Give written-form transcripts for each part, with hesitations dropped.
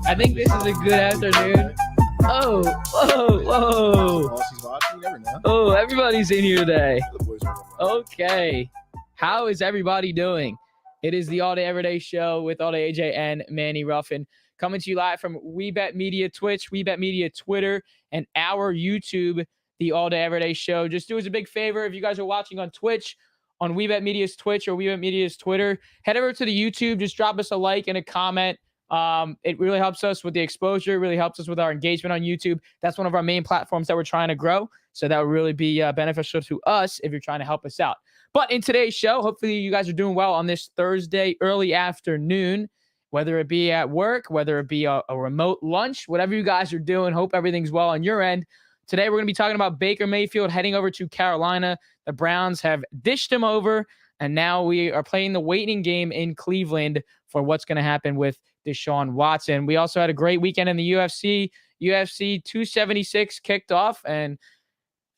I think this is a good afternoon. Oh, whoa, whoa. She's watching. You never know. Oh, everybody's in here today. The boys are Okay. How is everybody doing? It is the All Day Everyday Show with All Day AJ and Manny Ruffin, coming to you live from WeBet Media Twitch, WeBet Media Twitter, and our YouTube, the All Day Everyday Show. Just do us a big favor. If you guys are watching on Twitch, on WeBet Media's Twitch or WeBet Media's Twitter, head over to the YouTube. Just drop us a like and a comment. It really helps us with the exposure. It really helps us with our engagement on YouTube. That's one of our main platforms that we're trying to grow. So that would really be beneficial to us if you're trying to help us out. But in today's show, hopefully you guys are doing well on this Thursday early afternoon, whether it be at work, whether it be a remote lunch, whatever you guys are doing. Hope everything's well on your end. Today, we're going to be talking about Baker Mayfield heading over to Carolina. The Browns have dished him over, and now we are playing the waiting game in Cleveland for what's going to happen with Deshaun Watson. We also had a great weekend in the UFC. UFC 276 kicked off and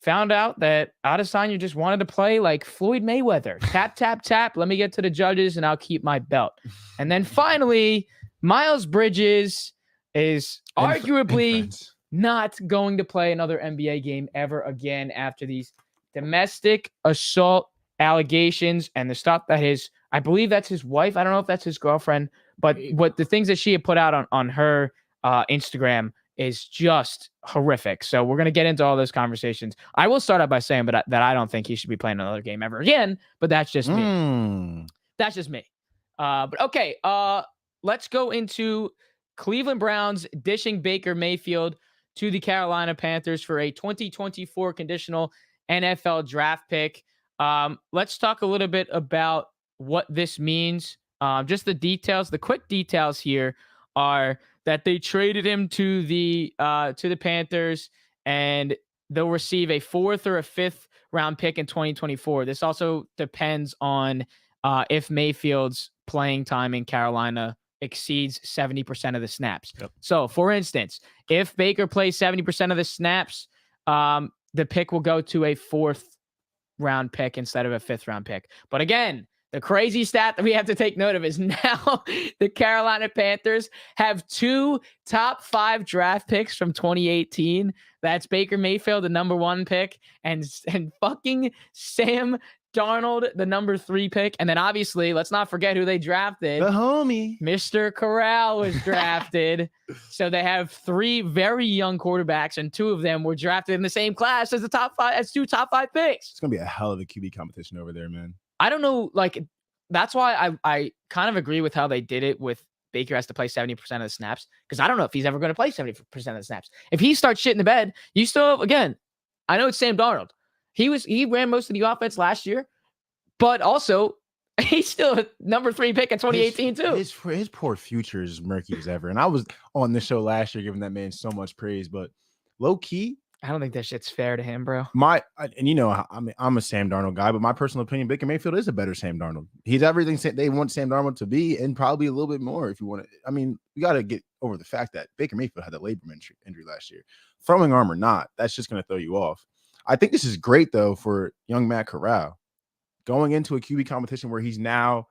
found out that Adesanya just wanted to play like Floyd Mayweather. Tap, tap, tap. Let me get to the judges, and I'll keep my belt. And then finally, Miles Bridges is arguably not going to play another NBA game ever again after these domestic assault allegations and the stuff that I believe that's his wife. I don't know if that's his girlfriend, but what the things that she had put out on her Instagram is just horrific. So we're going to get into all those conversations. I will start out by saying that I don't think he should be playing another game ever again, but that's just me. That's just me. But okay, let's go into Cleveland Browns dishing Baker Mayfield to the Carolina Panthers for a 2024 conditional NFL draft pick. Let's talk a little bit about what this means. Just the details. The quick details here are that they traded him to the Panthers, and they'll receive a 4th or a 5th round pick in 2024. This also depends on if Mayfield's playing time in Carolina exceeds 70% of the snaps. Yep. So, for instance, if Baker plays 70% of the snaps, the pick will go to a 4th round pick instead of a 5th round pick. But again, the crazy stat that we have to take note of is now the Carolina Panthers have 2 top 5 draft picks from 2018. That's Baker Mayfield, the number 1 pick, and fucking Sam Darnold, the number 3 pick. And then obviously, let's not forget who they drafted. The homie. Mr. Corral was drafted. So they have 3 very young quarterbacks, and 2 of them were drafted in the same class as 2 top 5 picks. It's going to be a hell of a QB competition over there, man. I don't know. Like, that's why I kind of agree with how they did it with Baker has to play 70% of the snaps, because I don't know if he's ever going to play 70% of the snaps. If he starts shit in the bed, you still have, again, I know it's Sam Darnold. He ran most of the offense last year, but also he's still a number 3 pick in 2018 too. His poor future is murky as ever. And I was on this show last year giving that man so much praise, but low key, I don't think that shit's fair to him, bro. And you know, I'm a Sam Darnold guy, but my personal opinion, Baker Mayfield is a better Sam Darnold. He's everything they want Sam Darnold to be, and probably a little bit more if you want to. I mean, we got to get over the fact that Baker Mayfield had a labrum injury last year. Throwing arm or not, that's just going to throw you off. I think this is great, though, for young Matt Corral. Going into a QB competition where he's now,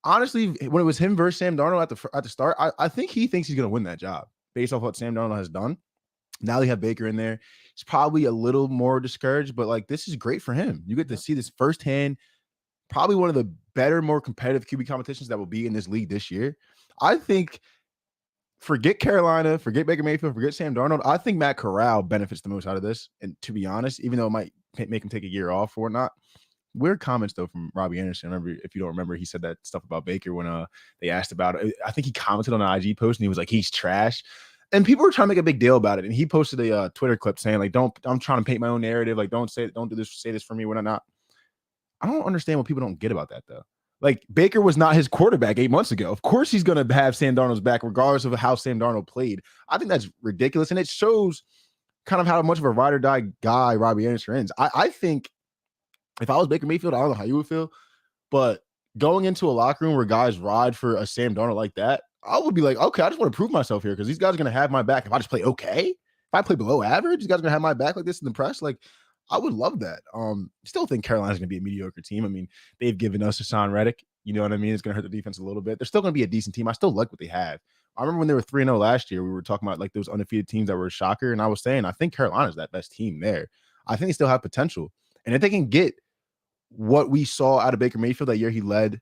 honestly, when it was him versus Sam Darnold at the start, I think he thinks he's going to win that job based off what Sam Darnold has done. Now they have Baker in there. He's probably a little more discouraged, but like this is great for him. You get to see this firsthand. Probably one of the better, more competitive QB competitions that will be in this league this year. I think forget Carolina, forget Baker Mayfield, forget Sam Darnold. I think Matt Corral benefits the most out of this. And to be honest, even though it might make him take a year off or whatnot, weird comments though from Robbie Anderson. Remember, if you don't remember, he said that stuff about Baker when they asked about it. I think he commented on an IG post and he was like, he's trash. And people were trying to make a big deal about it. And he posted a Twitter clip saying, like, I'm trying to paint my own narrative. Like, don't do this, say this for me when I'm not. I don't understand what people don't get about that, though. Like, Baker was not his quarterback 8 months ago. Of course he's going to have Sam Darnold's back, regardless of how Sam Darnold played. I think that's ridiculous. And it shows kind of how much of a ride or die guy Robbie Anderson is. I think if I was Baker Mayfield, I don't know how you would feel, but going into a locker room where guys ride for a Sam Darnold like that, I would be like, okay, I just want to prove myself here because these guys are going to have my back. If I just play okay, if I play below average, these guys are going to have my back like this in the press. Like, I would love that. Still think Carolina's going to be a mediocre team. I mean, they've given us Hassan Reddick. You know what I mean? It's going to hurt the defense a little bit. They're still going to be a decent team. I still like what they have. I remember when they were 3-0 last year, we were talking about like those undefeated teams that were a shocker. And I was saying, I think Carolina's that best team there. I think they still have potential. And if they can get what we saw out of Baker Mayfield that year he led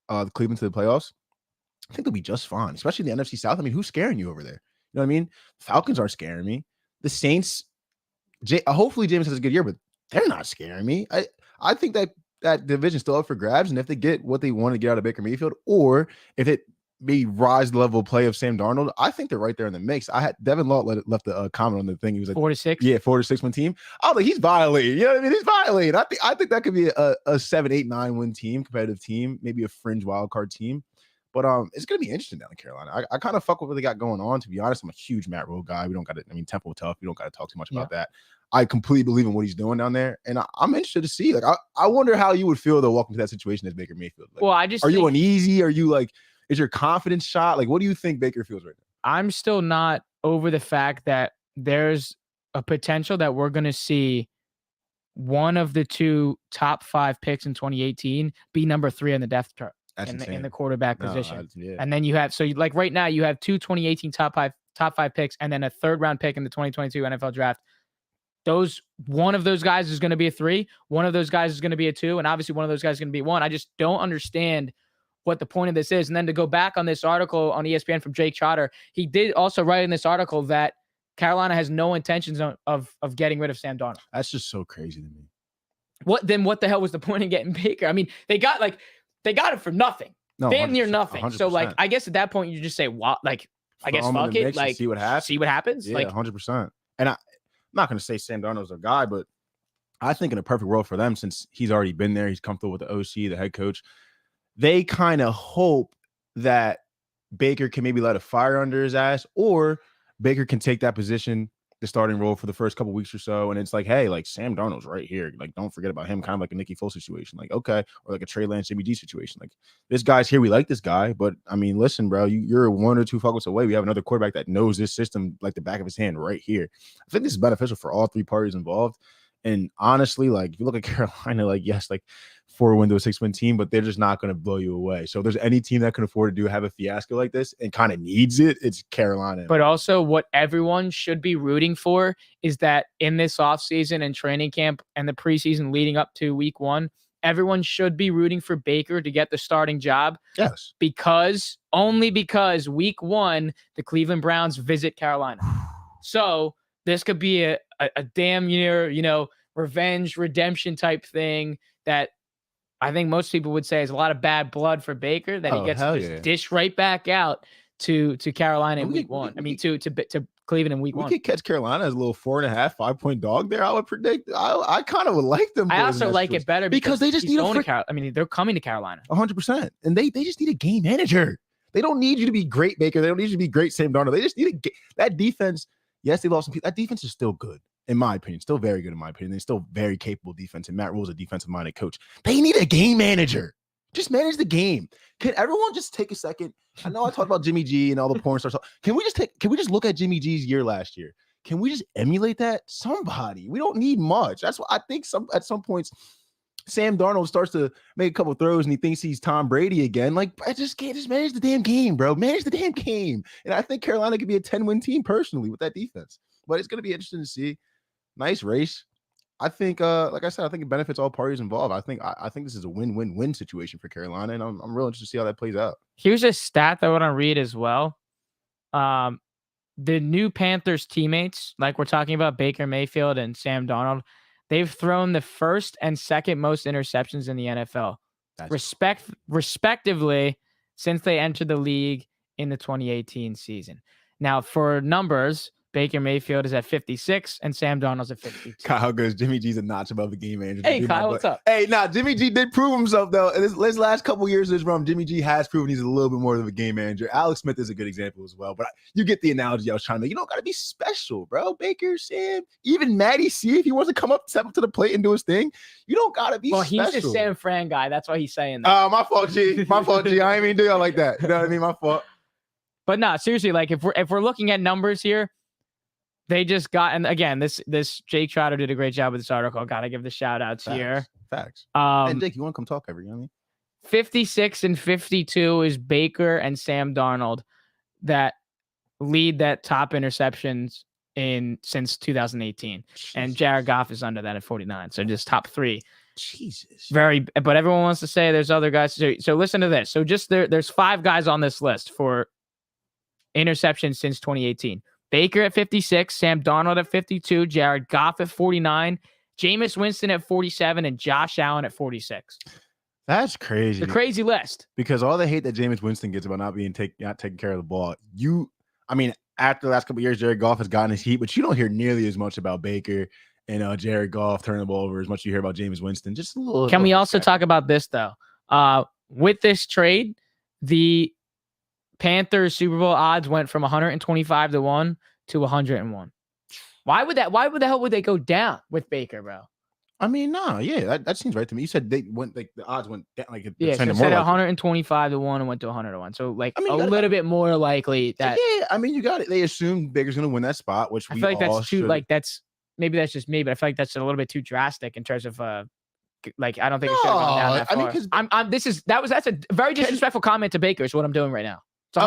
the Cleveland to the playoffs, I think they'll be just fine, especially in the NFC South. I mean, who's scaring you over there? You know what I mean? Falcons aren't scaring me. The Saints, hopefully James has a good year, but they're not scaring me. I think that division's still up for grabs. And if they get what they want to get out of Baker Mayfield, or if it may rise the level of play of Sam Darnold, I think they're right there in the mix. I had Devin Law left a comment on the thing. He was like 4-6. Yeah, 4-6 win team. I was like, he's violating. You know what I mean? He's violating. I think that could be a 7-8-9 win team, competitive team, maybe a fringe wild card team. But it's gonna be interesting down in Carolina. I kind of fuck with what they got going on. To be honest, I'm a huge Matt Rule guy. We don't got to. I mean, Temple tough. We don't got to talk too much about that. I completely believe in what he's doing down there, and I'm interested to see. Like, I wonder how you would feel though walking to that situation as Baker Mayfield. Like, Well, are you uneasy? Are you like, is your confidence shot? Like, what do you think Baker feels right now? I'm still not over the fact that there's a potential that we're going to see one of the 2 top 5 picks in 2018 be number 3 on the depth chart in the quarterback position. And then you have, like right now you have 2 2018 top 5 picks and then a 3rd round pick in the 2022 NFL draft. One of those guys is going to be a 3. One of those guys is going to be a 2. And obviously one of those guys is going to be 1. I just don't understand what the point of this is. And then to go back on this article on ESPN from Jake Trotter, he did also write in this article that Carolina has no intentions of getting rid of Sam Darnold. That's just so crazy to me. What the hell was the point in getting Baker? I mean, they got it for nothing. No, damn near nothing. 100%. So like, I guess at that point you just say, what? Like, I guess fuck it. Like, see what happens. Yeah, like 100%. And I'm not going to say Sam Darnold's a guy, but I think in a perfect world for them, since he's already been there, he's comfortable with the OC, the head coach. They kind of hope that Baker can maybe let a fire under his ass, or Baker can take that position, the starting role for the first couple weeks or so. And it's like, hey, like Sam Darnold's right here. Like, don't forget about him. Kind of like a Nicky Foles situation. Like, okay. Or like a Trey Lance, Jimmy G situation. Like, this guy's here. We like this guy. But I mean, listen, bro, you're 1 or 2 focus away. We have another quarterback that knows this system like the back of his hand right here. I think this is beneficial for all 3 parties involved. And honestly, like, if you look at Carolina, like, yes, like 4-win to a 6-win team, but they're just not going to blow you away. So if there's any team that can afford to have a fiasco like this and kind of needs it, it's Carolina. But also what everyone should be rooting for is that in this offseason and training camp and the preseason leading up to week 1, everyone should be rooting for Baker to get the starting job. Yes. Only because week 1, the Cleveland Browns visit Carolina. So this could be a damn near, revenge, redemption type thing that I think most people would say is a lot of bad blood for Baker, that he gets to just dish right back out to Carolina in week 1. To Cleveland in week 1. We could catch Carolina as a little 4.5, 5-point dog there. I would predict. I kind of would like them. I also like it better because they just need they're coming to Carolina 100%, and they just need a game manager. They don't need you to be great, Baker. They don't need you to be great, Sam Darnold. They just need that defense. Yes, they lost some people. That defense is still good, in my opinion. Still very good, in my opinion. They're still very capable defense, and Matt Rule's a defensive-minded coach. They need a game manager. Just manage the game. Can everyone just take a second? I know I talked about Jimmy G and all the porn stars. Can we just look at Jimmy G's year last year? Can we just emulate that? Somebody. We don't need much. That's what I think. At some points, Sam Darnold starts to make a couple throws and he thinks he's Tom Brady again. Like, I just can't manage the damn game, bro. Manage the damn game. And I think Carolina could be a 10-win team personally with that defense. But it's going to be interesting to see. Nice race. I think, like I said, I think it benefits all parties involved. I think this is a win-win-win situation for Carolina, and I'm real interested to see how that plays out. Here's a stat that I want to read as well. The new Panthers teammates, like we're talking about Baker Mayfield and Sam Darnold, they've thrown the first and second most interceptions in the NFL, respectively, since they entered the league in the 2018 season. Now, for numbers, Baker Mayfield is at 56 and Sam Darnold's at 52. Kyle goes, Jimmy G's a notch above the game manager. Hey, Kyle, what's up? Hey, Jimmy G did prove himself, though. In this last couple years of this run, Jimmy G has proven he's a little bit more of a game manager. Alex Smith is a good example as well. But you get the analogy I was trying to make. You don't got to be special, bro. Baker, Sam, even Matty C, if he wants to step up to the plate and do his thing, you don't got to be special. Well, he's a San Fran guy. That's why he's saying that. Oh, my fault, G. My fault, G. I ain't mean to do y'all like that. You know what I mean? My fault. But no, seriously, like if we're looking at numbers here, they just got, and again, this Jake Trotter did a great job with this article. Gotta give the shout outs here. Facts. And Jake, you want to come talk every, you know what I mean? 56 and 52 is Baker and Sam Darnold. that lead that top interceptions since 2018. Jesus. And Jared Goff is under that at 49. So just top 3. Jesus. But everyone wants to say there's other guys. So listen to this. So just there's 5 guys on this list for interceptions since 2018. Baker at 56, Sam Darnold at 52, Jared Goff at 49, Jameis Winston at 47, and Josh Allen at 46. That's crazy. It's a crazy list. Because all the hate that Jameis Winston gets about not taking care of the ball, after the last couple of years, Jared Goff has gotten his heat, but you don't hear nearly as much about Baker and Jared Goff turning the ball over as much as you hear about Jameis Winston. Just a little. Can we also talk about this though? With this trade, the Panthers Super Bowl odds went from 125-1 to 101. Why the hell would they go down with Baker, bro? That seems right to me. You said they went the odds went down so instead of 125-1 and went to 100-1. So little bit more likely that. Yeah, you got it. They assumed Baker's gonna win that spot, which I feel like that's too maybe that's just me, but I feel like that's a little bit too drastic in terms of I don't think it should have gone down that far. That's a very disrespectful comment to Baker is what I'm doing right now.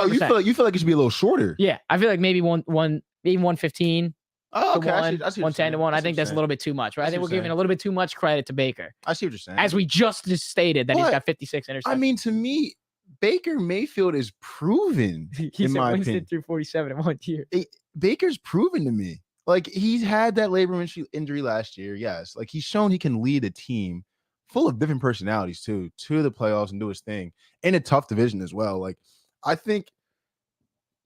You feel like it should be a little shorter? Yeah, I feel like maybe maybe 115. Oh, okay. 110-1. I think that's a little bit too much, right? I think we're giving a little bit too much credit to Baker. I see what you're saying. As we just stated that he's got 56 interceptions. To me, Baker Mayfield is proven. In my opinion, through 47 in 1 year. Baker's proven to me. He's had that labor injury last year. Yes. He's shown he can lead a team full of different personalities too to the playoffs and do his thing in a tough division as well. I think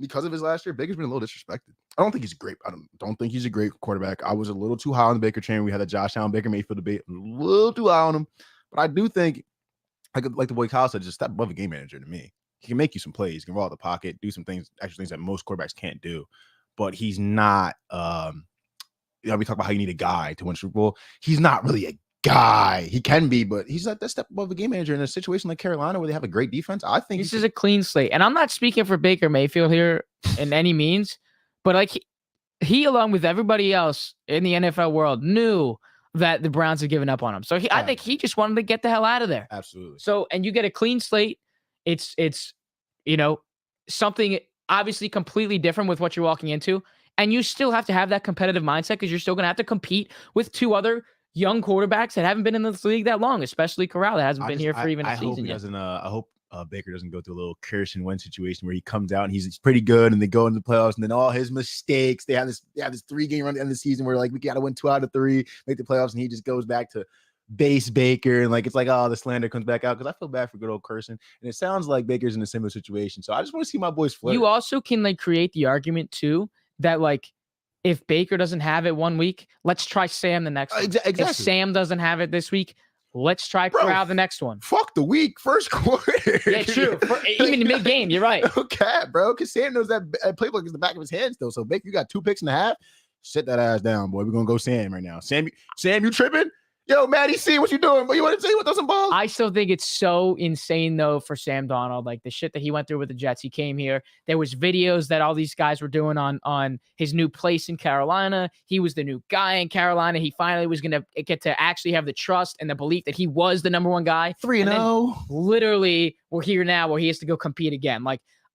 because of his last year, Baker's been a little disrespected. I don't think he's great. I don't think he's a great quarterback. I was a little too high on the Baker train. We had the Josh Allen Baker Mayfield debate, a little too high on him. But I do think, like the boy Kyle said, just step above a game manager to me. He can make you some plays, he can roll out the pocket, do some things, actually things that most quarterbacks can't do. But he's not. We talk about how you need a guy to win Super Bowl. He's not really a guy. He can be, but he's like that step above a game manager in a situation like Carolina where they have a great defense. I think this is a clean slate. And I'm not speaking for Baker Mayfield here in any means, but he along with everybody else in the NFL world knew that the Browns had given up on him. So I think he just wanted to get the hell out of there. Absolutely. So, and you get a clean slate. It's something obviously completely different with what you're walking into. And you still have to have that competitive mindset because you're still going to have to compete with 2 other young quarterbacks that haven't been in this league that long, especially Corral that hasn't been here for even a season yet. I hope Baker doesn't go through a little Carson Wentz situation where he comes out and he's pretty good and they go into the playoffs and then all his mistakes. They have this 3-game run at the end of the season where we got to win 2 out of 3, make the playoffs, and he just goes back to base Baker and it's the slander comes back out because I feel bad for good old Carson. And it sounds like Baker's in a similar situation. So I just want to see my boys flirt. You also can create the argument too that if Baker doesn't have it 1 week, let's try Sam the next one. Exactly. If Sam doesn't have it this week, let's try Corral the next one. Fuck the week, first quarter. Yeah, true. Even mid-game, you're right. Okay, bro, because Sam knows that playbook is the back of his hand still. So Baker, you got 2 picks and a half. Sit that ass down, boy. We're going to go Sam right now. Sam, you tripping? Yo, Maddie C, what you doing? What you want to say? What those some balls? I still think it's so insane, though, for Sam Darnold. The shit that he went through with the Jets. He came here. There was videos that all these guys were doing on his new place in Carolina. He was the new guy in Carolina. He finally was going to get to actually have the trust and the belief that he was the number 1 guy. 3-0. Literally, we're here now where he has to go compete again.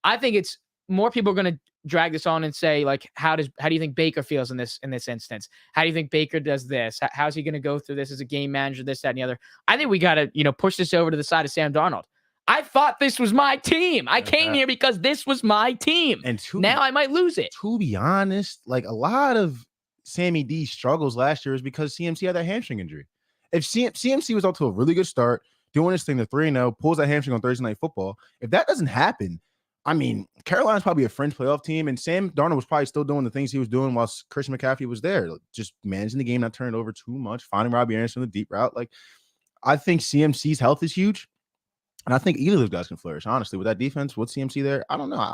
I think it's more people are going to drag this on and say, how do you think Baker feels in this instance? How do you think Baker does this? How's he going to go through this as a game manager, this, that, and the other? I think we got to, push this over to the side of Sam Darnold. I thought this was my team. I came here because this was my team. And now I might lose it. To be honest, a lot of Sammy D's struggles last year is because CMC had that hamstring injury. If CMC was off to a really good start, doing this thing, the 3-0, pulls that hamstring on Thursday Night Football, if that doesn't happen, Carolina's probably a fringe playoff team, and Sam Darnold was probably still doing the things he was doing while Christian McCaffrey was there, just managing the game, not turning it over too much, finding Robbie Anderson in the deep route. I think CMC's health is huge, and I think either of those guys can flourish, honestly. With that defense, with CMC there, I don't know.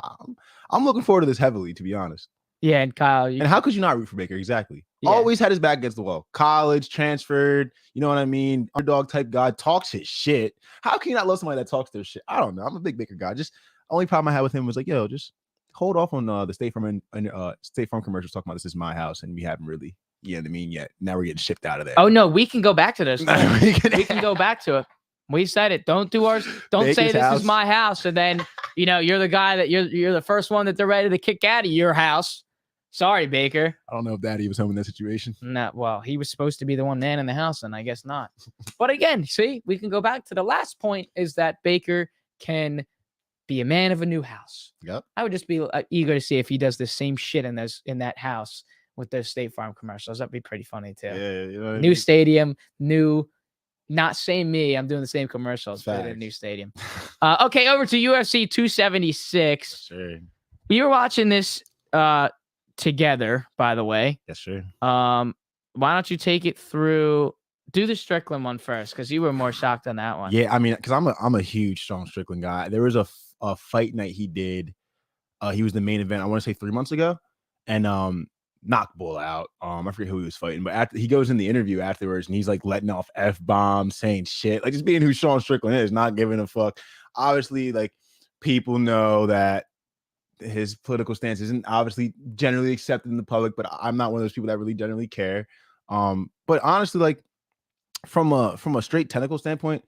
I'm looking forward to this heavily, to be honest. Yeah, and Kyle. And how could you not root for Baker? Exactly. Yeah. Always had his back against the wall. College, transferred, you know what I mean? Underdog type guy, talks his shit. How can you not love somebody that talks their shit? I don't know. I'm a big Baker guy. Only problem I had with him was just hold off on the State Farm commercials talking about this is my house and we haven't really, yet. Now we're getting shipped out of there. Oh no, we can go back to this. we can go back to it. We said it. Don't do ours. Don't Baker's say this house. is my house, and then you're the guy that you're the first one that they're ready to kick out of your house. Sorry, Baker. I don't know if Daddy was home in that situation. No, well, he was supposed to be the one man in the house, and I guess not. But again, see, we can go back to the last point: is that Baker can be a man of a new house. Yep. I would just be eager to see if he does the same shit in that house with those State Farm commercials. That'd be pretty funny too. Yeah, you know what I New mean? stadium, new. Not same me. I'm doing the same commercials, but in a new stadium. Okay, over to UFC 276. Sure. We were watching this together, by the way. Yes, sure. Why don't you take it through? Do the Strickland one first, because you were more shocked on that one. Yeah, I mean, because I'm a huge Sean Strickland guy. There was a fight night he did. He was the main event, I want to say 3 months ago, and knocked Bull out. I forget who he was fighting, but after he goes in the interview afterwards and he's like letting off F-bombs, saying shit, like just being who Sean Strickland is, not giving a fuck. Obviously, like people know that his political stance isn't obviously generally accepted in the public, but I'm not one of those people that really generally care. But honestly, like from a straight technical standpoint,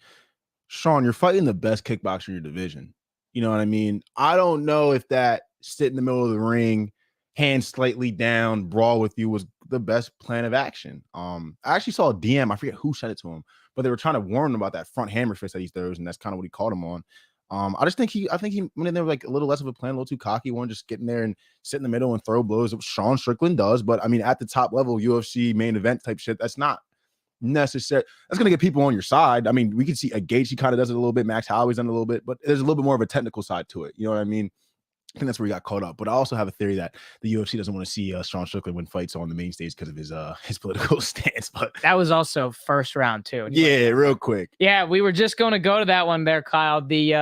Sean, you're fighting the best kickboxer in your division. You know what I mean? I don't know if that sit in the middle of the ring, hands slightly down, brawl with you was the best plan of action. I actually saw a DM. I forget who sent it to him, but they were trying to warn him about that front hammer fist that he throws, and that's kind of what he caught him on. I think he went in there like a little less of a plan, a little too cocky, one just getting there and sit in the middle and throw blows. Sean Strickland does, but I mean, at the top level, UFC main event type shit, that's not necessary. That's gonna get people on your side. I mean, we can see a Gaethje kind of does it a little bit. Max Holloway's done it a little bit, but there's a little bit more of a technical side to it. You know what I mean? I think that's where he got caught up. But I also have a theory that the UFC doesn't want to see Sean Strickland win fights on the main stage because of his political stance. But that was also first round too. Yeah, real quick. Yeah, we were just going to go to that one there, Kyle. The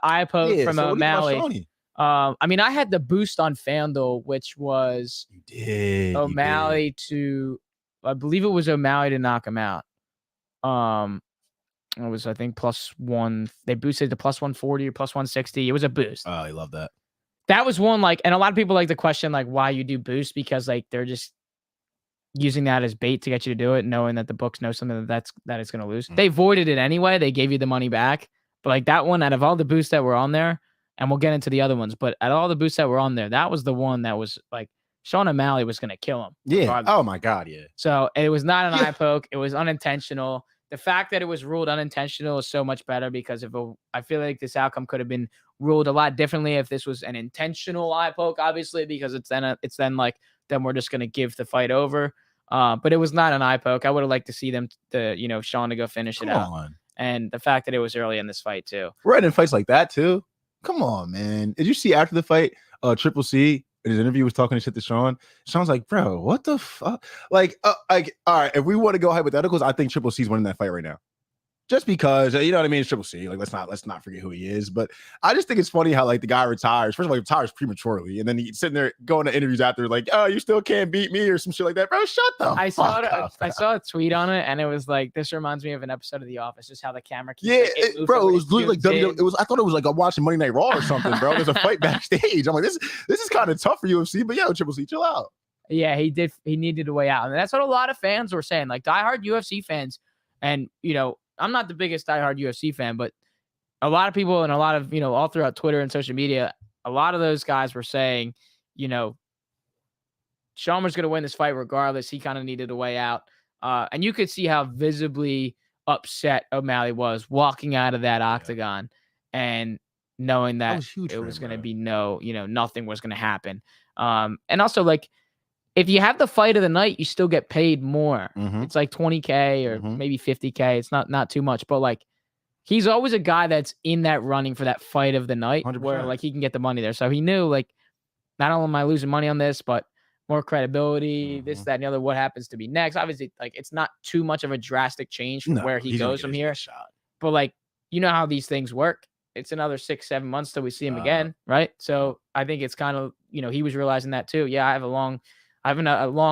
eye poke from O'Malley. I mean, I had the boost on FanDuel, which was O'Malley to, I believe it was O'Malley to knock him out. It was, I think, +1. They boosted to +140 or +160. It was a boost. Oh, I love that. That was one, like, and a lot of people like to question like why you do boost, because like they're just using that as bait to get you to do it, knowing that the books know something that it's going to lose. They voided it anyway. They gave you the money back. But like that one, out of all the boosts that were on there, and we'll get into the other ones, but at all the boosts that were on there, that was the one that was like Sean O'Malley was going to kill him. Yeah. Regardless. Oh my God. Yeah. So it was not an eye poke. It was unintentional. The fact that it was ruled unintentional is so much better, because I feel like this outcome could have been ruled a lot differently if this was an intentional eye poke, obviously, because it's then we're just going to give the fight over. But it was not an eye poke. I would have liked to see Sean to go finish it out. And the fact that it was early in this fight too. Right, in fights like that too. Come on, man. Did you see after the fight, Triple C in his interview was talking shit to Sean? Sean's like, bro, what the fuck? Like, all right, if we want to go hypotheticals, I think Triple C's winning that fight right now. Just because, you know what I mean? It's Triple C. Like, let's not forget who he is. But I just think it's funny how like the guy retires. First of all, he retires prematurely, and then he's sitting there going to interviews after, like, oh, you still can't beat me or some shit like that, bro. Shut the fuck up. I saw a tweet on it, and it was like, this reminds me of an episode of The Office, just how the camera keeps, bro. It was literally like I thought it was like I'm watching Monday Night Raw or something, bro. There's a fight backstage. I'm like, this is kind of tough for UFC, but yo, Triple C, chill out. Yeah, he needed a way out, and that's what a lot of fans were saying, like diehard UFC fans, and I'm not the biggest diehard UFC fan, but a lot of people and a lot of, all throughout Twitter and social media, a lot of those guys were saying, Sean was going to win this fight regardless. He kind of needed a way out. And you could see how visibly upset O'Malley was walking out of that octagon and knowing that it was going to be nothing was going to happen. And also, like, if you have the fight of the night, you still get paid more. Mm-hmm. It's like $20K or maybe $50K. It's not too much, but like he's always a guy that's in that running for that fight of the night 100%. Where like he can get the money there. So he knew, like, not only am I losing money on this, but more credibility, this, that, and the other, what happens to be next. Obviously, like, it's not too much of a drastic change from where he goes from here. But like, you know how these things work. It's another 6-7 months till we see him again, right? So I think it's kind of, he was realizing that too. Yeah, I have a long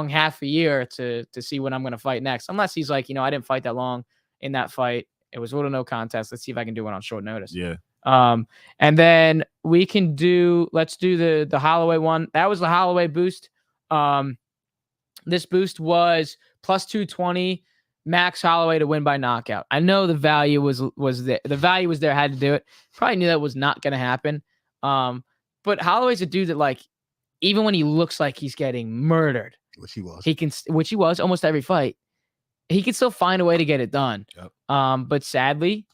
half a year to see when I'm going to fight next. Unless he's like, I didn't fight that long in that fight. It was a little no contest. Let's see if I can do it on short notice. Yeah. And then let's do the Holloway one. That was the Holloway boost. This boost was +220. Max Holloway to win by knockout. I know the value was there. The value was there. Had to do it. Probably knew that was not going to happen. But Holloway's a dude that, like, even when he looks like he's getting murdered, which he was, which he was almost every fight, he can still find a way to get it done. Yep. But sadly,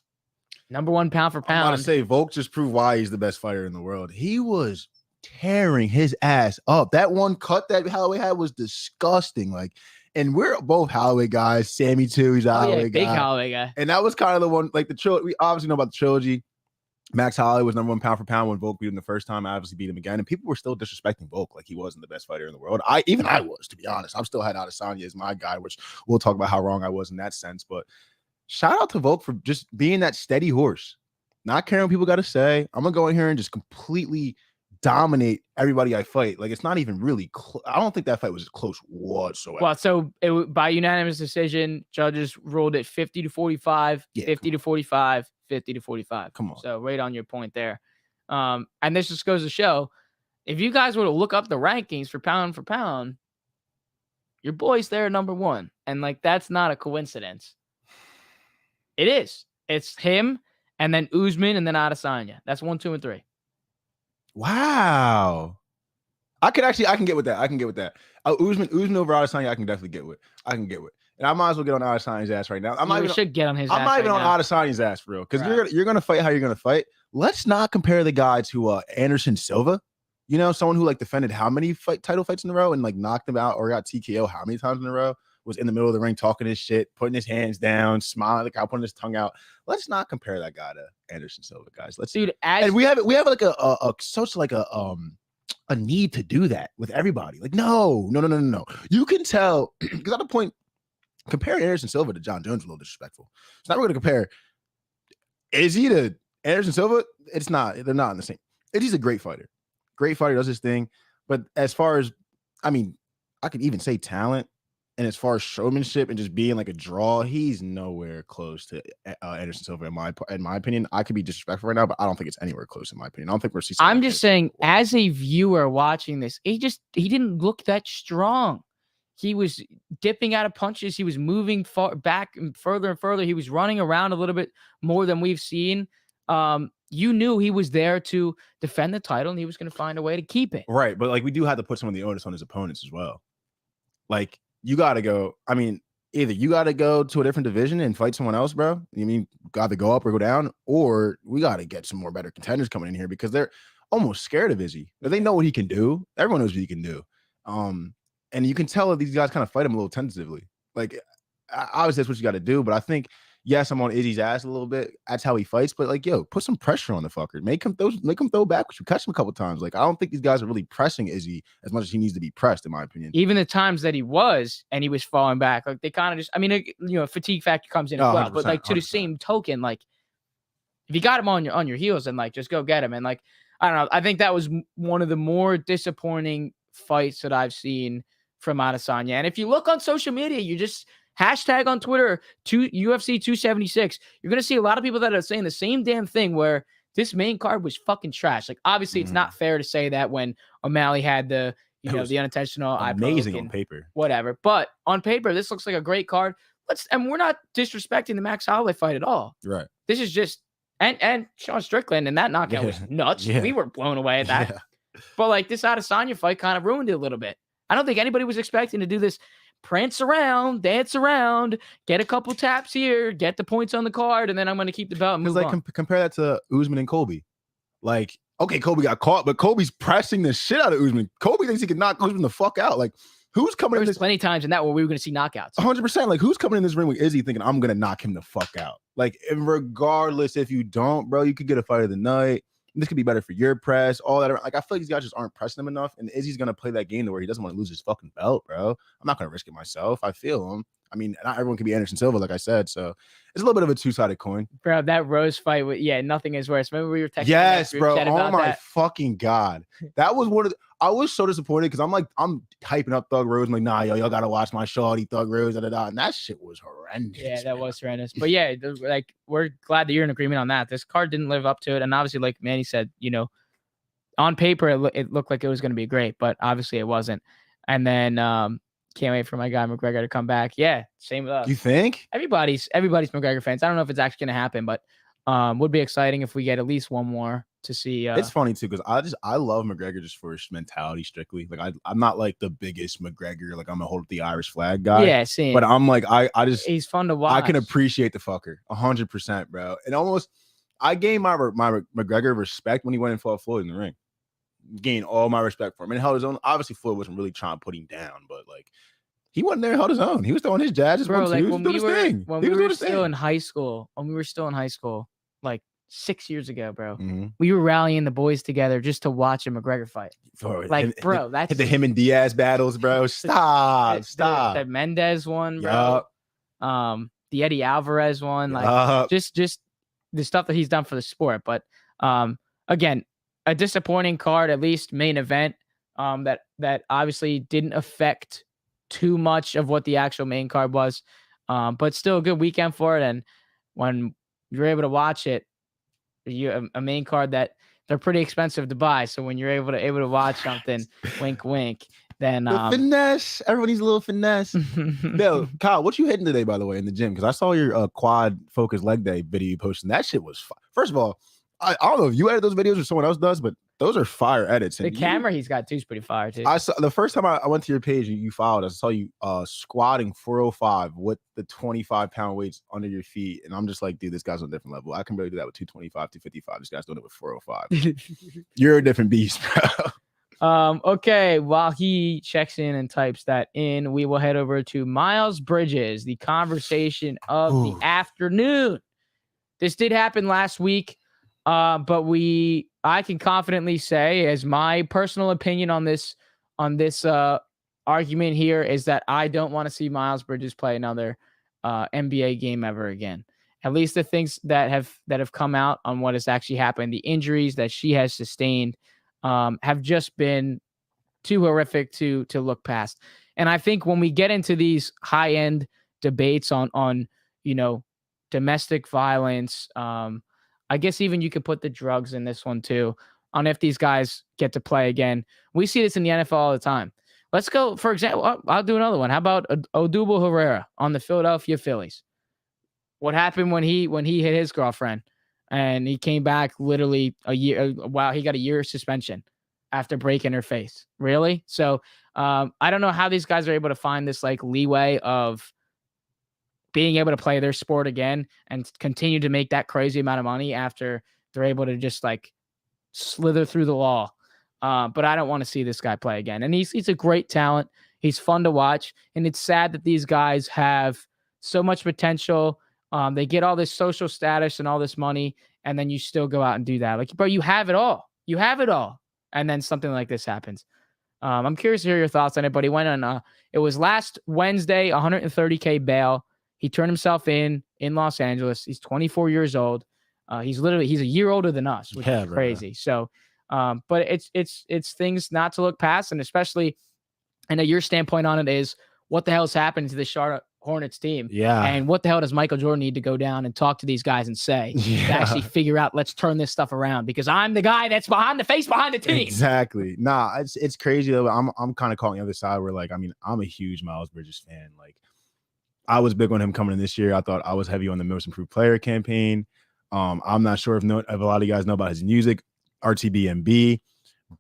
number one pound for pound. I'm about to say, Volk just proved why he's the best fighter in the world. He was tearing his ass up. That one cut that Holloway had was disgusting. Like, and we're both Holloway guys. Sammy too. He's a Holloway guy. Big Holloway guy. And that was kind of the one, like the trilogy. We obviously know about the trilogy. Max Holloway was number one pound for pound when Volk beat him the first time. I obviously beat him again, and people were still disrespecting Volk like he wasn't the best fighter in the world. I was, to be honest. I'm still had Adesanya as my guy, which we'll talk about how wrong I was in that sense. But shout out to Volk for just being that steady horse, not caring what people got to say. I'm gonna go in here and just completely dominate everybody I fight. Like, it's not even really close. I don't think that fight was close whatsoever. Well, so by unanimous decision, judges ruled it 50-45, 50-45, 50-45. Come on. So right on your point there. And this just goes to show, if you guys were to look up the rankings for pound, your boy's there number one. And, like, that's not a coincidence. It is. It's him, and then Usman, and then Adesanya. That's 1, 2, and 3. Wow. I can get with that. Usman over Adesanya, I can definitely get with. And I might as well get on Adesanya's ass right now. Should get on his ass. I'm not even on Adesanya's ass for real. Because you're gonna fight how you're gonna fight. Let's not compare the guy to Anderson Silva. You know, someone who, like, defended how many title fights in a row and, like, knocked him out or got TKO how many times in a row, was in the middle of the ring talking his shit, putting his hands down, smiling like putting his tongue out. Let's not compare that guy to Anderson Silva, guys. And we have like a need to do that with everybody. Like, no. You can tell, because at the point, comparing Anderson Silva to John Jones is a little disrespectful. It's not really going to compare Izzy to Anderson Silva. It's not. They're not in the same. Izzy's a great fighter. Does his thing. But as far as, I mean, I could even say talent. And as far as showmanship and just being like a draw, he's nowhere close to Anderson Silva in my opinion. I could be disrespectful right now, but I don't think it's anywhere close in my opinion. I don't think we're seeing. I'm just saying, as a viewer watching this, he didn't look that strong. He was dipping out of punches. He was moving back and further. He was running around a little bit more than we've seen. You knew he was there to defend the title, and he was going to find a way to keep it. Right, but, like, we do have to put some of the onus on his opponents as well. Like, you got to go. I mean, either you got to go to a different division and fight someone else, bro. You mean got to go up or go down, or we got to get some more better contenders coming in here because they're almost scared of Izzy. They know what he can do. Everyone knows what he can do. And you can tell that these guys kind of fight him a little tentatively. Like, obviously that's what you got to do. But I think, yes, I'm on Izzy's ass a little bit. That's how he fights. But, like, yo, put some pressure on the fucker. Make him throw back. You catch him a couple times. Like, I don't think these guys are really pressing Izzy as much as he needs to be pressed, in my opinion. Even the times that he was falling back, like, they kind of just, I mean, fatigue factor comes in as well. But, like, to the same token, like, if you got him on your heels, and, like, just go get him. And, like, I don't know. I think that was one of the more disappointing fights that I've seen from Adesanya. And if you look on social media, you just hashtag on Twitter, UFC 276. You're going to see a lot of people that are saying the same damn thing, where this main card was fucking trash. Like, obviously, it's not fair to say that when O'Malley had the unintentional amazing on paper, whatever. But on paper, this looks like a great card. And we're not disrespecting the Max Holloway fight at all. Right. This is just and Sean Strickland, and that knockout was nuts. Yeah. We were blown away at that. Yeah. But, like, this Adesanya fight kind of ruined it a little bit. I don't think anybody was expecting to do this. Prance around, dance around, get a couple taps here, get the points on the card, and then I'm going to keep the belt and move on. Compare that to Usman and Colby. Like, okay, Colby got caught, but Colby's pressing the shit out of Usman. Colby thinks he can knock Usman the fuck out. Like, who's coming in this? Plenty of times in that where we were going to see knockouts. 100%. Like, who's coming in this ring with Izzy thinking, I'm going to knock him the fuck out? Like, and regardless, if you don't, bro, you could get a fight of the night. This could be better for your press, all that. Like, I feel like these guys just aren't pressing him enough. And Izzy's going to play that game to where he doesn't want to lose his fucking belt, bro. I'm not going to risk it myself. I feel him. I mean, not everyone can be Anderson Silva, like I said. So it's a little bit of a two-sided coin. Bro, that Rose fight, nothing is worse. Remember we were texting? Yes, bro. Oh, my fucking God. That was one of the, I was so disappointed because I'm hyping up Thug Rose. I'm like, nah, y'all got to watch my shorty, Thug Rose, and that shit was horrendous. Yeah, that was horrendous. But, yeah, like, we're glad that you're in agreement on that. This card didn't live up to it. And obviously, like Manny said, on paper, it looked like it was going to be great, but obviously it wasn't. And then can't wait for my guy McGregor to come back. Yeah, same with us. You think? Everybody's McGregor fans. I don't know if it's actually going to happen, but would be exciting if we get at least one more to see. It's funny too because I love McGregor just for his mentality strictly. Like I'm not like the biggest McGregor. Like I'm gonna hold up the Irish flag guy. Yeah, same. But I'm like I just he's fun to watch. I can appreciate the fucker 100%, bro. And almost I gained my McGregor respect when he went and fought Floyd in the ring. Gained all my respect for him and held his own. Obviously, Floyd wasn't really trying to put him down, but like he wasn't there, held his own. He was throwing his jabs, bro. Like when we were still in high school, like 6 years ago, bro. Mm-hmm. We were rallying the boys together just to watch a McGregor fight. That's the him and Diaz battles, bro. Stop. The Mendez one, bro. Yep. The Eddie Alvarez one, like just the stuff that he's done for the sport. But again, a disappointing card, at least main event. That obviously didn't affect too much of what the actual main card was. But still a good weekend for it. And when you're able to watch it, a main card that they're pretty expensive to buy. So when you're able to watch something, wink, wink, then the finesse. Everyone needs a little finesse. Yo, Kyle, what you hitting today, by the way, in the gym? Because I saw your quad focus leg day video you posted. That shit was first of all, I don't know if you edit those videos or someone else does, but those are fire edits. And the camera he's got too is pretty fire too. I saw the first time I went to your page and you followed, I saw you squatting 405 with the 25-pound weights under your feet. And I'm just like, dude, this guy's on a different level. I can barely do that with 225, 255. This guy's doing it with 405. You're a different beast, bro. Okay, while he checks in and types that in, we will head over to Miles Bridges, the conversation of the afternoon. This did happen last week. But I can confidently say, as my personal opinion on this argument here, is that I don't want to see Miles Bridges play another NBA game ever again. At least the things that have come out on what has actually happened, the injuries that she has sustained, have just been too horrific to look past. And I think when we get into these high end debates on domestic violence, I guess even you could put the drugs in this one too, on if these guys get to play again. We see this in the NFL all the time. Let's go, for example, I'll do another one. How about Odubel Herrera on the Philadelphia Phillies? What happened when he hit his girlfriend and he came back literally a year? Wow, he got a year suspension after breaking her face. Really? So I don't know how these guys are able to find this like leeway of being able to play their sport again and continue to make that crazy amount of money after they're able to just like slither through the law. But I don't want to see this guy play again. And he's a great talent. He's fun to watch. And it's sad that these guys have so much potential. They get all this social status and all this money, and then you still go out and do that. Like, bro, you have it all. You have it all. And then something like this happens. I'm curious to hear your thoughts on it, but he went on, it was last Wednesday, $130K bail. He turned himself in Los Angeles. He's 24 years old. He's a year older than us, which is crazy. So, but it's things not to look past. And especially, and your standpoint on it is, what the hell is happening to the Charlotte Hornets team? Yeah. And what the hell does Michael Jordan need to go down and talk to these guys and say to actually figure out, let's turn this stuff around, because I'm the guy that's behind the team. Exactly. Nah, it's crazy though. I'm kind of calling the other side where, like, I mean, I'm a huge Miles Bridges fan. Like, I was big on him coming in this year. I thought I was heavy on the Most Improved Player campaign. I'm not sure if a lot of you guys know about his music. RTBMB,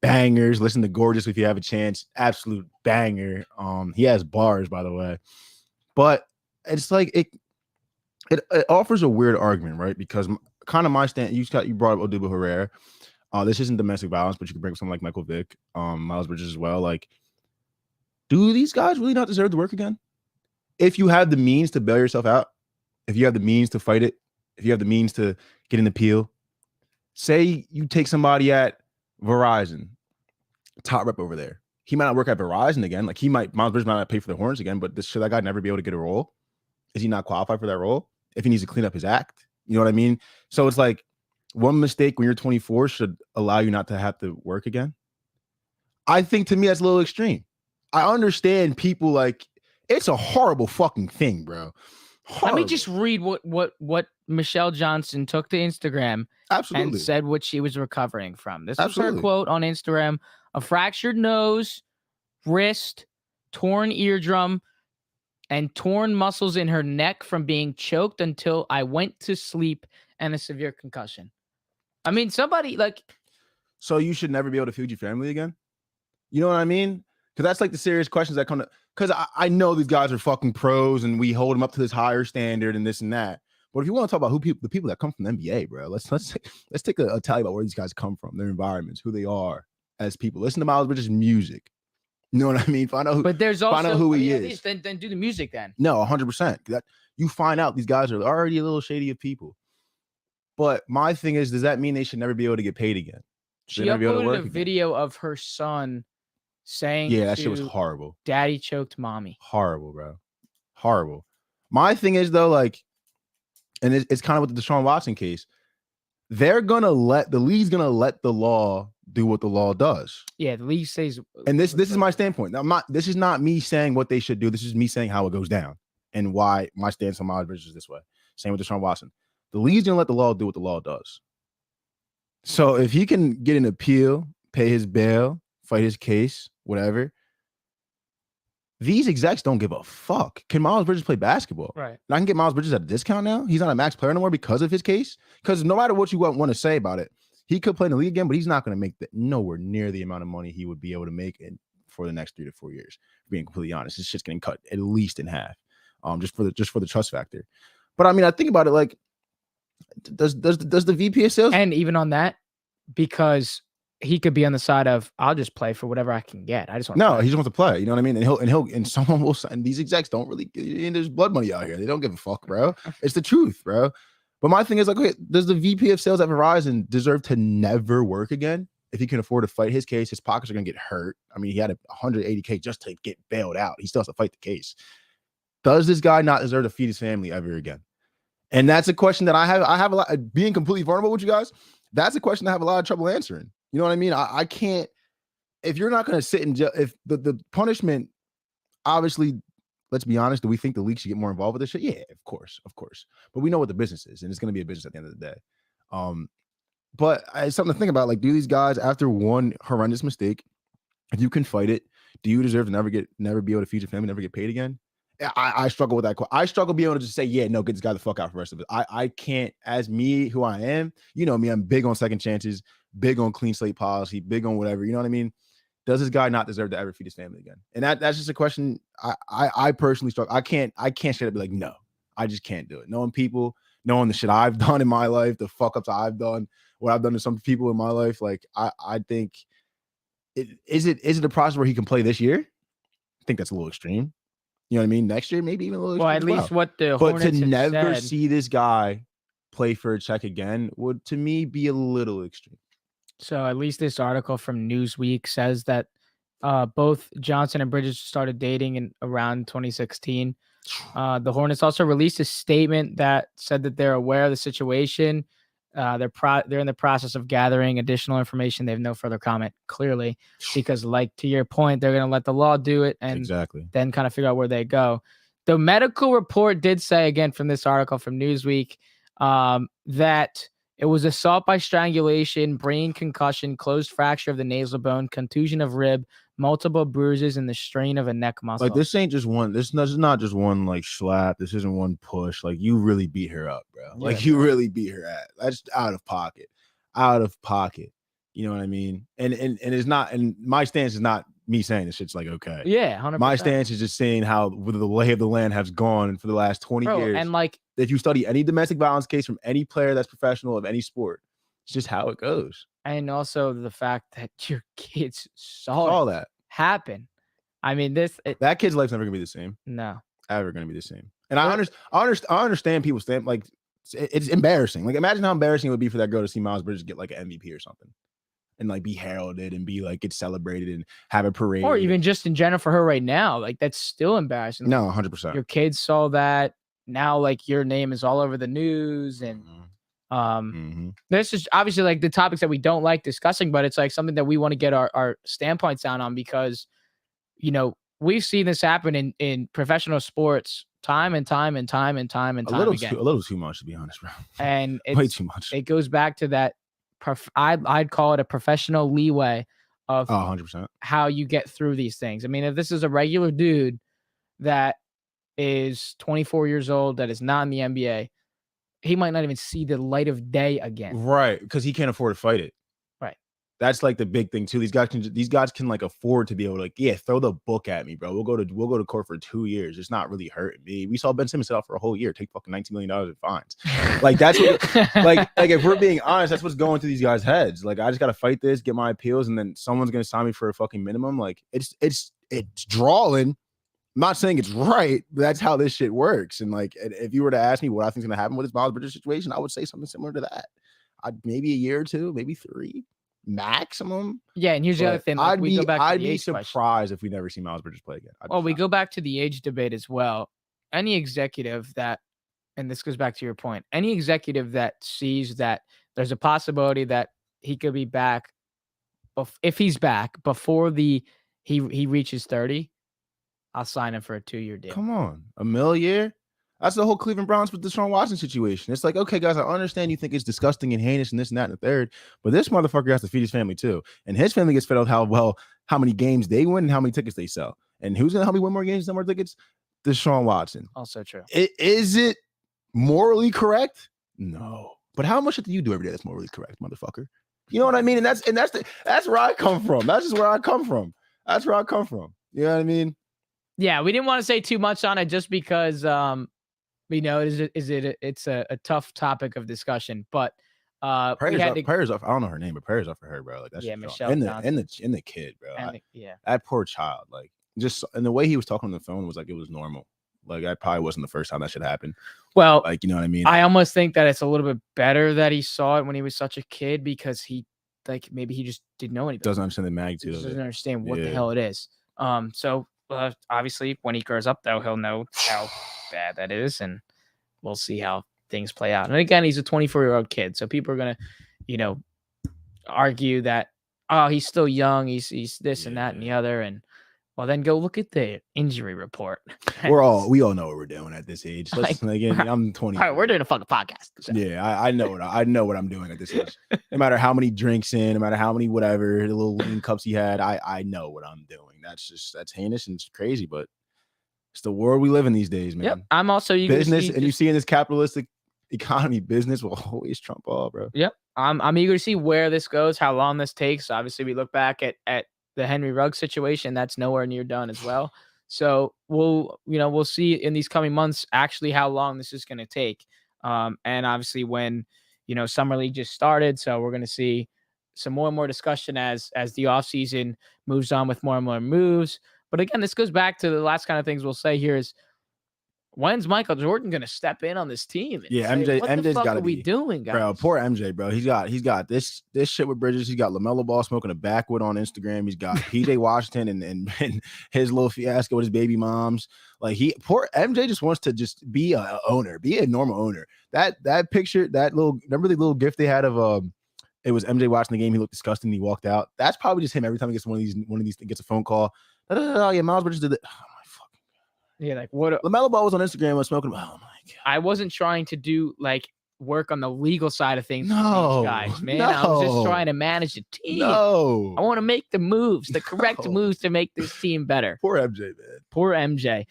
bangers. Listen to Gorgeous if you have a chance. Absolute banger. He has bars, by the way. But it's like it offers a weird argument, right? Because kind of my stand, you brought up Odubel Herrera. This isn't domestic violence, but you can bring up someone like Michael Vick, Miles Bridges as well. Like, do these guys really not deserve to work again? If you have the means to bail yourself out, if you have the means to fight it, if you have the means to get an appeal, say you take somebody at Verizon, top rep over there. He might not work at Verizon again. Like, Miles Bridges might not pay for the Hornets again, but should that guy never be able to get a role? Is he not qualified for that role? If he needs to clean up his act, you know what I mean? So it's like, one mistake when you're 24 should allow you not to have to work again. I think, to me, that's a little extreme. I understand people, like, it's a horrible fucking thing, bro. Horrible. Let me just read what Michelle Johnson took to Instagram and said what she was recovering from. This was her quote on Instagram: a fractured nose, wrist, torn eardrum, and torn muscles in her neck from being choked until I went to sleep, and a severe concussion. I mean, somebody like. So you should never be able to feed your family again? You know what I mean? Because that's like the serious questions that come to. Because I know these guys are fucking pros and we hold them up to this higher standard and this and that. But if you want to talk about the people that come from the NBA, bro, let's take a tally about where these guys come from, their environments, who they are as people. Listen to Miles Bridges' music. You know what I mean? Find out who. But there's also find out who he is. Then do the music then. No, 100%. That you find out these guys are already a little shady of people. But my thing is, does that mean they should never be able to get paid again? She uploaded a video of her son saying, "Yeah, that shit was horrible. Daddy choked mommy." Horrible, bro. Horrible. My thing is though, like, and it's kind of with the Deshaun Watson case. The league's gonna let the law do what the law does. Yeah, the league says. And this is my standpoint. This is not me saying what they should do. This is me saying how it goes down and why my stance on Miles Bridges is this way. Same with Deshaun Watson. The league's gonna let the law do what the law does. So if he can get an appeal, pay his bail, fight his case, whatever, these execs don't give a fuck. Can Miles Bridges play basketball? Right. And I can get Miles Bridges at a discount now. He's not a max player anymore because of his case. Because no matter what you want to say about it, he could play in the league again, but he's not going to make nowhere near the amount of money he would be able to make for the next 3 to 4 years. Being completely honest, his shit's getting cut at least in half, just for the trust factor. But I mean, I think about it like, does the VP of sales, and even on that, because he could be on the side of I'll just play for whatever I can get. I just want he just wants to play. You know what I mean? And someone will sign. These execs don't really. There's blood money out here. They don't give a fuck, bro. It's the truth, bro. But my thing is like, okay, does the VP of sales at Verizon deserve to never work again? If he can afford to fight his case, his pockets are gonna get hurt. I mean, he had $180K just to get bailed out. He still has to fight the case. Does this guy not deserve to feed his family ever again? And that's a question that I have a lot. Being completely vulnerable with you guys, that's a question I have a lot of trouble answering. You know what I mean? I can't. If you're not going to sit in jail, if the punishment, obviously, let's be honest, do we think the league should get more involved with this shit? Yeah, of course. But we know what the business is, and it's going to be a business at the end of the day. But it's something to think about. Like, do these guys, after one horrendous mistake, if you can fight it, do you deserve to never be able to feed your family, never get paid again? I struggle with that. I struggle being able to just say, yeah, no, get this guy the fuck out for the rest of it. I can't, as me, who I am, you know me, I'm big on second chances, big on clean slate policy, big on whatever, you know what I mean? Does this guy not deserve to ever feed his family again? And that's just a question I personally struggle. I can't straight up be like, no, I just can't do it. Knowing people, knowing the shit I've done in my life, the fuck ups I've done, what I've done to some people in my life, like I think, is it a process where he can play this year? I think that's a little extreme. You know what I mean? Next year, maybe even a little. Well, at least what the Hornets to never said. see this guy play for a check again would, to me, be a little extreme. So at least this article from Newsweek says that both Johnson and Bridges started dating in around 2016. The Hornets also released a statement that said that they're aware of the situation. They're in the process of gathering additional information. They have no further comment, clearly, because, like, to your point, they're going to let the law do it and then kind of figure out where they go. The medical report did say, again, from this article from Newsweek, that it was assault by strangulation, brain concussion, closed fracture of the nasal bone, contusion of rib, multiple bruises, and the strain of a neck muscle. Like, this ain't just one. This is not just one like slap. This isn't one push. Like, you really beat her up, bro. Yeah, like, you really beat her at. That's out of pocket. You know what I mean? And it's not. And my stance is not me saying this shit's like okay. Yeah, 100%. My stance is just saying how the lay of the land has gone for the last 20 years. And like, if you study any domestic violence case from any player that's professional of any sport, it's just how it goes. And also the fact that your kids saw that happen. I mean, that kid's life's never gonna be the same. No, ever gonna be the same. And I understand people's stand. Like, it's embarrassing. Like, imagine how embarrassing it would be for that girl to see Miles Bridges get like an MVP or something, and like be heralded and be like get celebrated and have a parade, or even just in general for her right now. Like, that's still embarrassing. No, 100%. Your kids saw that. Now, like, your name is all over the news, and this is obviously like the topics that we don't like discussing, but it's like something that we want to get our standpoints down on, because, you know, we've seen this happen in professional sports time and time again. A little too much, to be honest, bro. And it's way too much. It goes back to that. I'd call it a professional leeway of 100%. how you get through these things. I mean, if this is a regular dude that is 24 years old, that is not in the NBA, he might not even see the light of day again. Right, because he can't afford to fight it. Right. That's like the big thing too. These guys can like afford to be able to, like, yeah, throw the book at me, bro. We'll go to court for 2 years. It's not really hurting me. We saw Ben Simmons sit out for a whole year, take fucking $19 million in fines. Like that's what, like if we're being honest, that's what's going through these guys' heads. Like I just gotta fight this, get my appeals, and then someone's gonna sign me for a fucking minimum. Like it's drawing. I'm not saying it's right, but that's how this shit works. And like, if you were to ask me what I think is gonna happen with this Miles Bridges situation, I would say something similar to that. Maybe a year or two, maybe 3 maximum. Yeah, and here's the other thing. Like, I'd be surprised if we never see Miles Bridges play again. Well, we go back to the age debate as well. Any executive that, and this goes back to your point, any executive that sees that there's a possibility that he could be back, if he's back before he reaches 30, I'll sign him for a 2-year deal. Come on, $1 million a year? That's the whole Cleveland Browns with Deshaun Watson situation. It's like, okay, guys, I understand you think it's disgusting and heinous and this and that and the third, but this motherfucker has to feed his family too. And his family gets fed out how many games they win and how many tickets they sell. And who's going to help me win more games and more tickets? Deshaun Watson. Also true. Is it morally correct? No. But how much do you do every day that's morally correct, motherfucker? You know what I mean? And that's where I come from. That's just where I come from. That's where I come from. You know what I mean? Yeah, we didn't want to say too much on it just because it's a tough topic of discussion. But prayers off. I don't know her name, but prayers off for her, bro. Like that's Michelle and the kid, bro. That poor child. Like just and the way he was talking on the phone was like it was normal. Like that probably wasn't the first time that should happen. Well, like you know what I mean. I almost think that it's a little bit better that he saw it when he was such a kid because maybe he just didn't know anything. Doesn't understand the magnitude. He doesn't understand what the hell it is. So obviously when he grows up though, he'll know how bad that is, and we'll see how things play out. And again, he's a 24-year-old kid, so people are gonna, argue that he's still young, he's this and that and the other, and well, then go look at the injury report. We all know what we're doing at this age. Again, I'm 20. All right, we're doing a fucking podcast. So. Yeah, I know what I'm doing at this age. No matter how many drinks in, no matter how many whatever the little lean cups he had, I know what I'm doing. That's heinous and it's crazy, but it's the world we live in these days, man. Yep. I'm also business, and you see in this capitalistic economy, business will always trump all, bro. Yep. I'm eager to see where this goes, how long this takes. Obviously, we look back at the Henry Ruggs situation. That's nowhere near done as well. So we'll see in these coming months actually how long this is going to take. And obviously when Summer League just started, so we're going to see some more and more discussion as the offseason moves on with more and more moves. But again, this goes back to the last kind of things we'll say here is, when's Michael Jordan going to step in on this team? Yeah, MJ's got to be doing, guys? Bro, poor MJ, bro. He's got this shit with Bridges. He's got LaMelo Ball smoking a backwood on Instagram. He's got PJ Washington and his little fiasco with his baby moms. Like poor MJ just wants to just be a owner, be a normal owner. That picture, remember the little gift they had of it was MJ watching the game. He looked disgusting. He walked out. That's probably just him every time he gets one of these gets a phone call. Oh yeah, Miles Bridges did it. Yeah, like what? LaMelo Ball was on Instagram was smoking. Oh my god! I wasn't trying to do work on the legal side of things for these guys, man. I was just trying to manage the team. No, I want to make the moves, the correct moves to make this team better. Poor MJ, man. Poor MJ.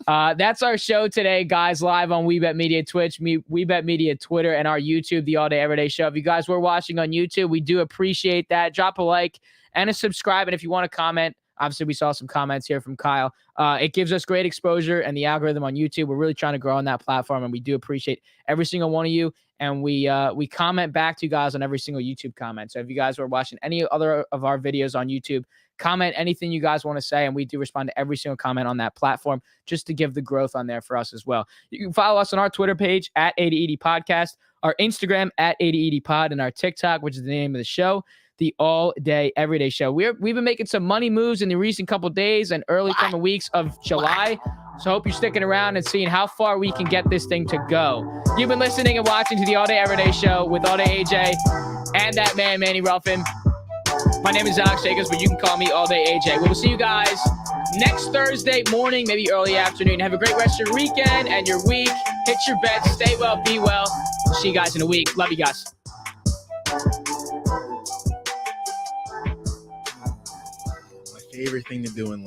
That's our show today, guys. Live on WeBet Media Twitch, WeBet Media Twitter, and our YouTube, the All Day Everyday Show. If you guys were watching on YouTube, we do appreciate that. Drop a like and a subscribe, and if you want to comment. Obviously, we saw some comments here from Kyle. It gives us great exposure and the algorithm on YouTube. We're really trying to grow on that platform, and we do appreciate every single one of you. And we comment back to you guys on every single YouTube comment. So if you guys were watching any other of our videos on YouTube, comment anything you guys want to say, and we do respond to every single comment on that platform just to give the growth on there for us as well. You can follow us on our Twitter page at 8080 Podcast, our Instagram at 8080 Pod, and our TikTok, which is the name of the show, the All Day Everyday Show. We've been making some money moves in the recent couple days and early coming weeks of July. So I hope you're sticking around and seeing how far we can get this thing to go. You've been listening and watching to the All Day Everyday Show with All Day AJ and that man, Manny Ruffin. My name is Alex Jacobs, but you can call me All Day AJ. We will see you guys next Thursday morning, maybe early afternoon. Have a great rest of your weekend and your week. Hit your bets. Stay well. Be well. See you guys in a week. Love you guys. favorite thing to do in life.